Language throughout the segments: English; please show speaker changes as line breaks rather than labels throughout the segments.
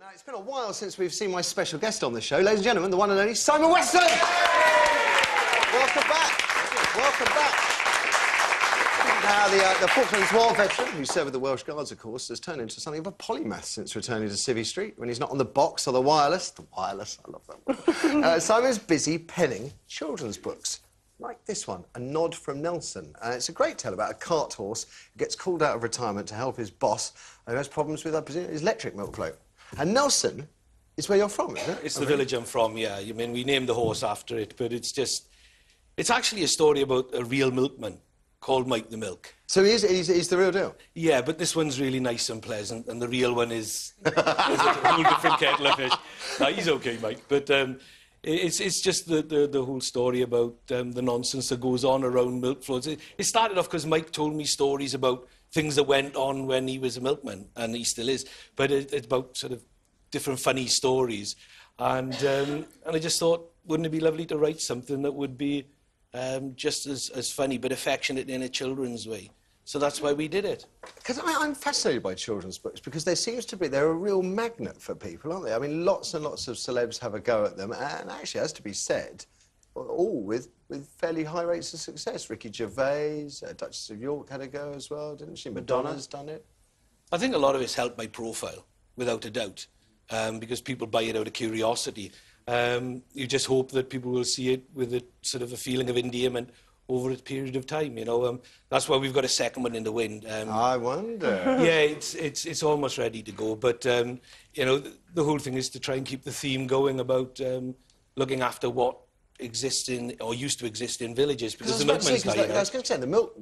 Now, it's been a while since we've seen my special guest on the show. Ladies and gentlemen, the one and only Simon Weston! Welcome back. Welcome back. Now, the Falklands War veteran, who served with the Welsh Guards, of course, has turned into something of a polymath since returning to Civvy Street. When he's not on the box or the wireless, I love that. Simon's busy penning children's books. Like this one, A Nod from Nelson. It's a great tale about a cart horse who gets called out of retirement to help his boss who has problems with, I presume, his electric milk float. And Nelson is where you're from, isn't it?
It's the village I'm from, yeah. I mean, we named the horse after it, but it's actually a story about a real milkman called Mike the Milk.
So he's the real deal?
Yeah, but this one's really nice and pleasant, and the real one is a whole different kettle of fish. No, he's OK, Mike, but it's just the whole story about the nonsense that goes on around milk floats. It started off because Mike told me stories about things that went on when he was a milkman, and he still is, but it's about sort of different funny stories. And I just thought, wouldn't it be lovely to write something that would be just as funny, but affectionate in a children's way? So that's why we did it.
Because I'm fascinated by children's books, because there seems to be... They're a real magnet for people, aren't they? I mean, lots and lots of celebs have a go at them, and actually, has to be said, all with fairly high rates of success. Ricky Gervais, Duchess of York had a go as well, didn't she? Madonna's done it.
I think a lot of it's helped my profile, without a doubt, because people buy it out of curiosity. You just hope that people will see it with a sort of a feeling of endearment over a period of time, you know. That's why we've got a second one in the wind.
I wonder.
Yeah, it's almost ready to go, but, you know, the whole thing is to try and keep the theme going about looking after what exists in, or used to exist in villages, because the milkman's dying out.
I was going to say, the milk...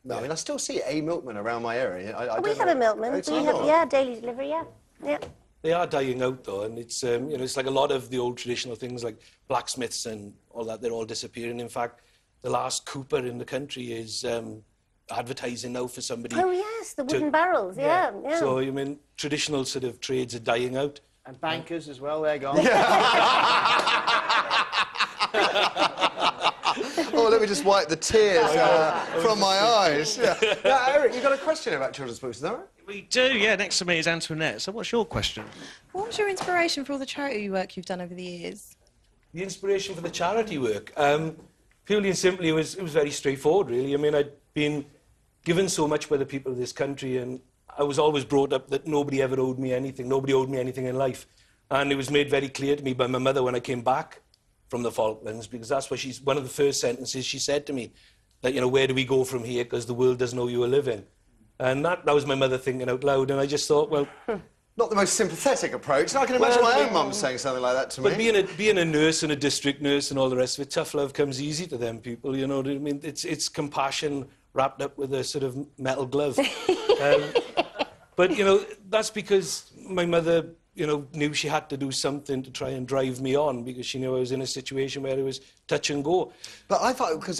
Yeah. I mean, I still see a milkman around my area.
We have a milkman. We have, yeah, daily delivery, yeah. Yeah.
They are dying out, though, and it's, you know, it's like a lot of the old traditional things like blacksmiths and all that, they're all disappearing. In fact, the last cooper in the country is advertising now for somebody...
Oh, yes, the wooden barrels, yeah.
So, I mean, traditional sort of trades are dying out.
And bankers as well, they're gone.
Oh, let me just wipe the tears from my eyes. Yeah. Now, Eric, you've got a question about children's books, is that right?
We do, yeah. Next to me is Antoinette. So what's your question?
What was your inspiration for all the charity work you've done over the years?
The inspiration for the charity work? Purely and simply, it was very straightforward, really. I mean, I'd been given so much by the people of this country, and I was always brought up that nobody ever owed me anything. Nobody owed me anything in life. And it was made very clear to me by my mother when I came back from the Falklands, because that's what one of the first sentences she said to me, that, you know, where do we go from here, because the world doesn't know you are living. And that was my mother thinking out loud, and I just thought, well...
Not the most sympathetic approach. I can imagine my own mum saying something like that to me.
But being a nurse and a district nurse and all the rest of it, tough love comes easy to them people, you know what I mean? It's compassion wrapped up with a sort of metal glove. But, you know, that's because my mother... you know, knew she had to do something to try and drive me on, because she knew I was in a situation where it was touch and go.
But I thought, because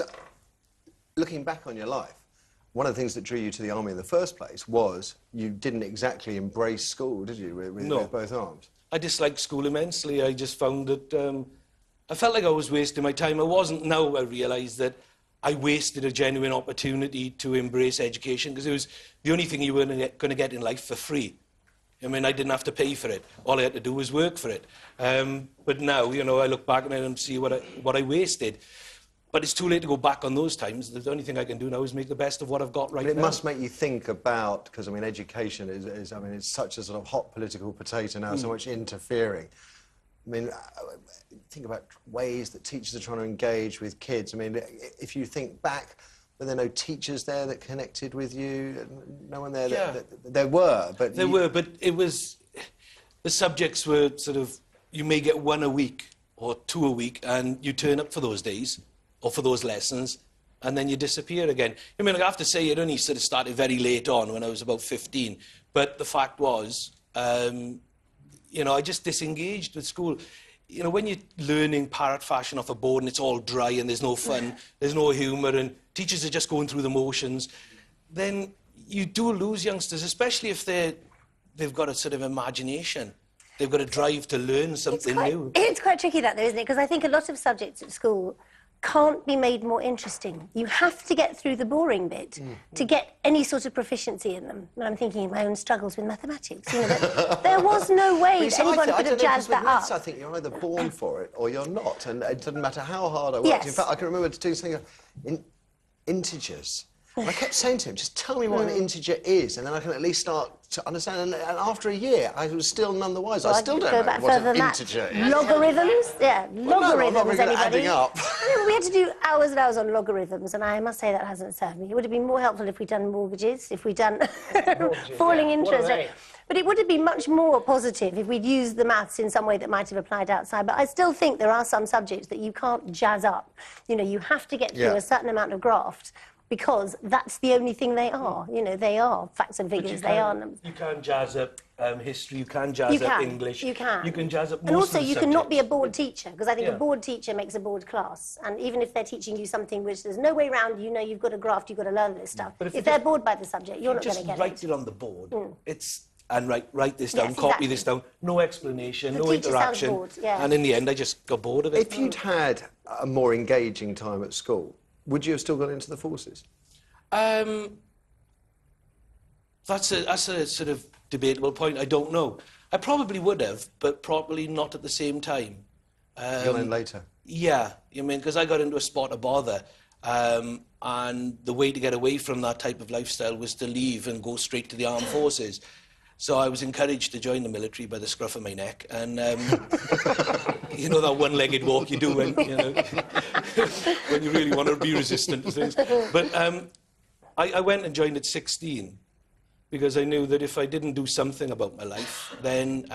looking back on your life, one of the things that drew you to the army in the first place was you didn't exactly embrace school, did you, with both arms?
I disliked school immensely. I just found that I felt like I was wasting my time. I wasn't. Now I realise that I wasted a genuine opportunity to embrace education, because it was the only thing you were going to get in life for free. I mean, I didn't have to pay for it. All I had to do was work for it. But now, you know, I look back on it and see what I wasted. But it's too late to go back on those times. The only thing I can do now is make the best of what I've got right now.
It must make you think about, because, I mean, education is I mean, it's such a sort of hot political potato now, so much interfering. I mean, think about ways that teachers are trying to engage with kids. I mean, if you think back... Were there no teachers there that connected with you? No one there?
Yeah.
There were, but...
There were, but it was... The subjects were sort of... You may get one a week or two a week, and you turn up for those days or for those lessons, and then you disappear again. I mean, I have to say, it only sort of started very late on, when I was about 15. But the fact was, you know, I just disengaged with school. You know, when you're learning parrot fashion off a board and it's all dry and there's no fun, there's no humour, and teachers are just going through the motions, then you do lose youngsters, especially if they've got a sort of imagination. They've got a drive to learn something new.
It's quite tricky, that, though, isn't it? Because I think a lot of subjects at school can't be made more interesting. You have to get through the boring bit to get any sort of proficiency in them. And I'm thinking of my own struggles with mathematics. You know, there was no way
But you see,
anyone
I
could have
don't know, 'cause
jazzed
with
that
maths,
up.
I think you're either born for it or you're not, and it doesn't matter how hard I worked.
Yes.
In fact, I can remember doing something in integers. And I kept saying to him, just tell me what an integer is, and then I can at least start to understand. And after a year, I was still none the wiser. I still don't
go
know
back
what
further
an
than that.
integer is.
Logarithms? Yeah,
Well, no, I'm not
logarithms,
very good at
anybody?
adding up.
I mean, we had to do hours and hours on logarithms, and I must say that hasn't served me. It would have been more helpful if we'd done mortgages, if we'd done falling interest rate. But it would have been much more positive if we'd used the maths in some way that might have applied outside. But I still think there are some subjects that you can't jazz up. You know, you have to get through
Yeah.
a certain amount of graft, because that's the only thing they are. You know, they are facts and figures. They are numbers.
You can jazz up history, you can jazz up English.
You can.
You can jazz up most
And also,
of the
you cannot be a
subjects.
bored teacher, because I think
Yeah.
a bored teacher makes a bored class. And even if they're teaching you something which there's no way round, you know you've got to graft, you've got to learn this stuff.
But if
If
you
they're
just-
bored by the subject, you're not going
Just
to get
write
it.
it on the board. It's and write this down,
Yes,
copy
exactly.
this down, no explanation,
The
no
teacher sounds
interaction.
bored, yeah.
And in the end, I just got bored of it.
If you'd had a more engaging time at school, would you have still gone into the forces?
That's a sort of debatable point. I don't know. I probably would have, but probably not at the same time.
Gone in later.
Yeah, I mean, because I got into a spot of bother, and the way to get away from that type of lifestyle was to leave and go straight to the armed forces. So I was encouraged to join the military by the scruff of my neck, and you know that one-legged walk you do when you know when you really want to be resistant to things. But I went and joined at 16 because I knew that if I didn't do something about my life, then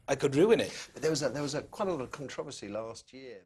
I could ruin it.
But there was quite a lot of controversy last year.